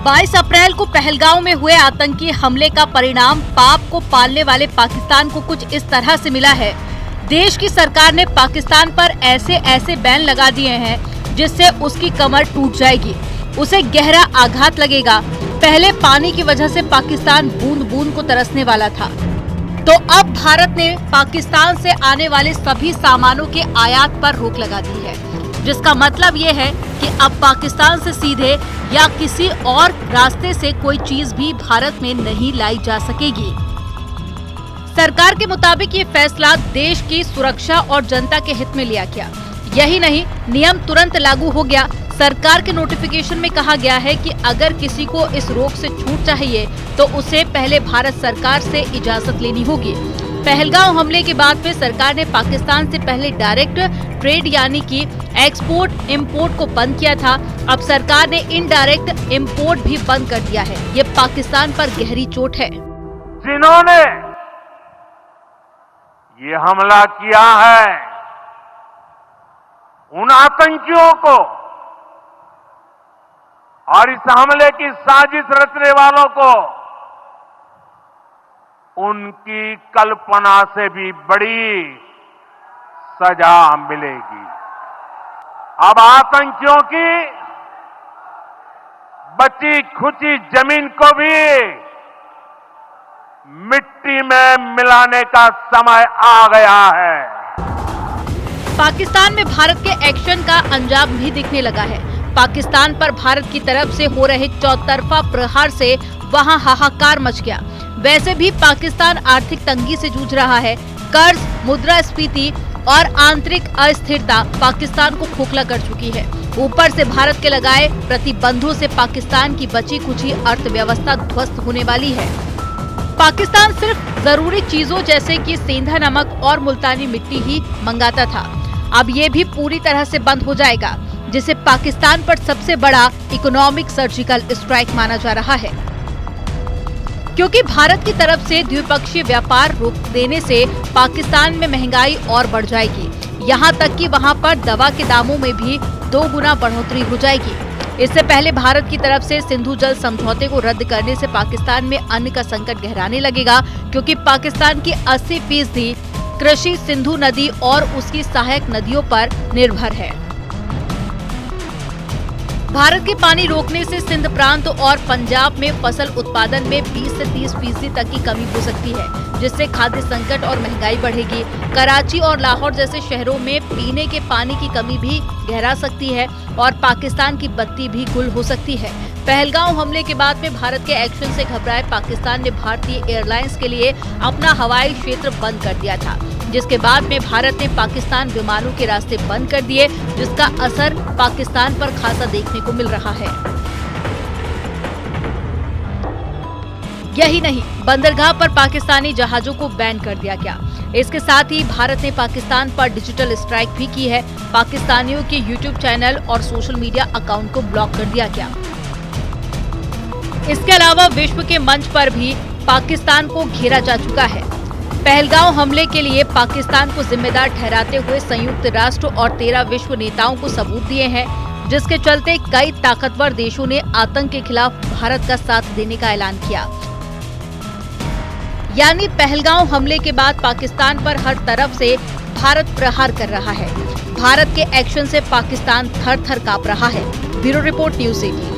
22 अप्रैल को पहलगांव में हुए आतंकी हमले का परिणाम पाप को पालने वाले पाकिस्तान को कुछ इस तरह से मिला है। देश की सरकार ने पाकिस्तान पर ऐसे बैन लगा दिए हैं जिससे उसकी कमर टूट जाएगी, उसे गहरा आघात लगेगा। पहले पानी की वजह से पाकिस्तान बूंद बूंद को तरसने वाला था, तो अब भारत ने पाकिस्तान से आने वाले सभी सामानों के आयात पर रोक लगा दी है, जिसका मतलब ये है कि अब पाकिस्तान से सीधे या किसी और रास्ते से कोई चीज भी भारत में नहीं लाई जा सकेगी। सरकार के मुताबिक ये फैसला देश की सुरक्षा और जनता के हित में लिया गया। यही नहीं, नियम तुरंत लागू हो गया। सरकार के नोटिफिकेशन में कहा गया है कि अगर किसी को इस रोक से छूट चाहिए तो उसे पहले भारत सरकार से इजाजत लेनी होगी। पहलगांव हमले के बाद फिर सरकार ने पाकिस्तान से पहले डायरेक्ट ट्रेड यानी कि एक्सपोर्ट इंपोर्ट को बंद किया था। अब सरकार ने इनडायरेक्ट इंपोर्ट भी बंद कर दिया है। ये पाकिस्तान पर गहरी चोट है। जिन्होंने ये हमला किया है, उन आतंकियों को और इस हमले की साजिश रचने वालों को उनकी कल्पना से भी बड़ी सजा मिलेगी। अब आतंकियों की बची खुची जमीन को भी मिट्टी में मिलाने का समय आ गया है। पाकिस्तान में भारत के एक्शन का अंजाम भी दिखने लगा है। पाकिस्तान पर भारत की तरफ से हो रहे चौतरफा प्रहार से वहां हाहाकार मच गया। वैसे भी पाकिस्तान आर्थिक तंगी से जूझ रहा है। कर्ज, मुद्रास्फीति और आंतरिक अस्थिरता पाकिस्तान को खोखला कर चुकी है। ऊपर से भारत के लगाए प्रतिबंधों से पाकिस्तान की बची कुची अर्थव्यवस्था ध्वस्त होने वाली है। पाकिस्तान सिर्फ जरूरी चीजों जैसे कि सेंधा नमक और मुल्तानी मिट्टी ही मंगाता था। अब ये भी पूरी तरह से बंद हो जाएगा, जिसे पाकिस्तान पर सबसे बड़ा इकोनॉमिक सर्जिकल स्ट्राइक माना जा रहा है, क्योंकि भारत की तरफ से द्विपक्षीय व्यापार रोक देने से पाकिस्तान में महंगाई और बढ़ जाएगी। यहाँ तक कि वहाँ पर दवा के दामों में भी 2 गुना बढ़ोतरी हो जाएगी। इससे पहले भारत की तरफ से सिंधु जल समझौते को रद्द करने से पाकिस्तान में अन्न का संकट गहराने लगेगा, क्योंकि पाकिस्तान की 80% कृषि सिंधु नदी और उसकी सहायक नदियों पर निर्भर है। भारत के पानी रोकने से सिंध प्रांत और पंजाब में फसल उत्पादन में 20 से 30% तक की कमी हो सकती है, जिससे खाद्य संकट और महंगाई बढ़ेगी। कराची और लाहौर जैसे शहरों में पीने के पानी की कमी भी गहरा सकती है और पाकिस्तान की बत्ती भी गुल हो सकती है। पहलगांव हमले के बाद में भारत के एक्शन से घबराए पाकिस्तान ने भारतीय एयरलाइंस के लिए अपना हवाई क्षेत्र बंद कर दिया था, जिसके बाद में भारत ने पाकिस्तान विमानों के रास्ते बंद कर दिए, जिसका असर पाकिस्तान पर खासा देखने को मिल रहा है। यही नहीं, बंदरगाह पर पाकिस्तानी जहाजों को बैन कर दिया गया। इसके साथ ही भारत ने पाकिस्तान पर डिजिटल स्ट्राइक भी की है। पाकिस्तानियों के यूट्यूब चैनल और सोशल मीडिया अकाउंट को ब्लॉक कर दिया गया। इसके अलावा विश्व के मंच पर भी पाकिस्तान को घेरा जा चुका है। पहलगांव हमले के लिए पाकिस्तान को जिम्मेदार ठहराते हुए संयुक्त राष्ट्र और 13 विश्व नेताओं को सबूत दिए हैं, जिसके चलते कई ताकतवर देशों ने आतंक के खिलाफ भारत का साथ देने का ऐलान किया। यानी पहलगांव हमले के बाद पाकिस्तान पर हर तरफ से भारत प्रहार कर रहा है। भारत के एक्शन से पाकिस्तान थर-थर कांप रहा है। Bureau report, news 18।